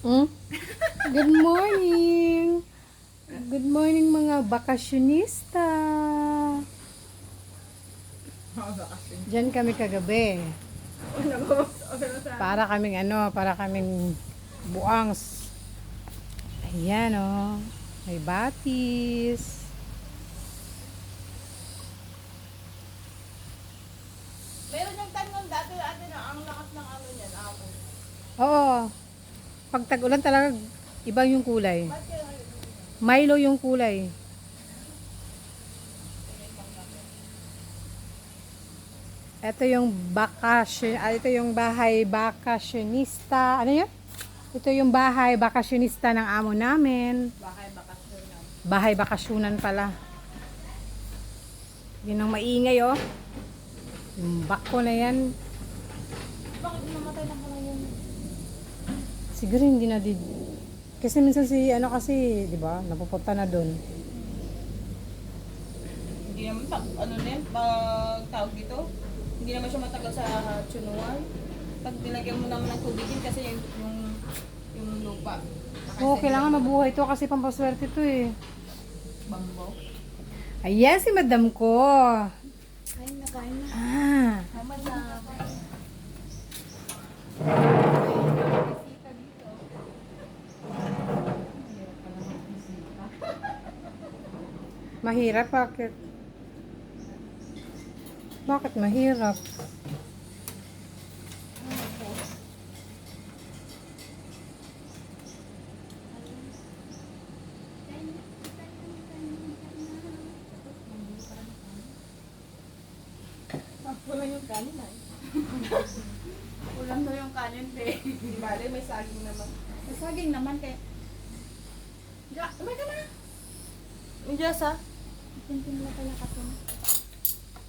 Hmm? Good morning! Good morning mga bakasyonista! Diyan kami kagabi. Para kaming buangs. Ayan may batis. Meron yung tanong dati na ang lakas ng ano niyan, amon. Oo. Pag tag-ulan talaga, ibang yung kulay. Milo yung kulay. Ito yung ito yung bahay bakasyonista. Ano yun? Ito yung bahay bakasyonista ng amo namin. Bahay bakasyonan pala. Yun ang maingay Yung bako na yan. Bakit namatay na pala yun? Siguro hindi na kasi minsan kasi, 'di ba? Napupunta na doon. Hindi naman ano din, pag tawag dito, hindi naman siya matagal sa tsunuan. Pag nilagyan mo naman ng tubig yun kasi yung lupa. Oo, kailangan mabuhay to kasi pampaswerte to Bambo. Ayan si madam ko. Kain na. Ah. Mama na. Mahirap, bakit? Bakit mahirap? Wala yung kanin ay. Ulam daw yung kanin, te. Bale, may saging naman. May saging naman, te. Umay ka na. Indiyas, ha? Tintin na pala ka to.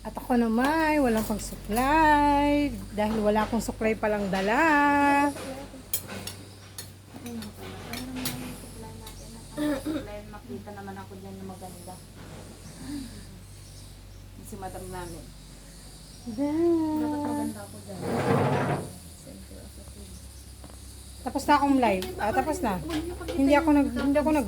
At ako naman, walang pang-supply. Dahil wala akong supply palang dala. Makita naman ako dyan na maganda. Si madam namin. Dapat maganda ako dyan. Tapos na akong live. Tapos na. Hindi ako nag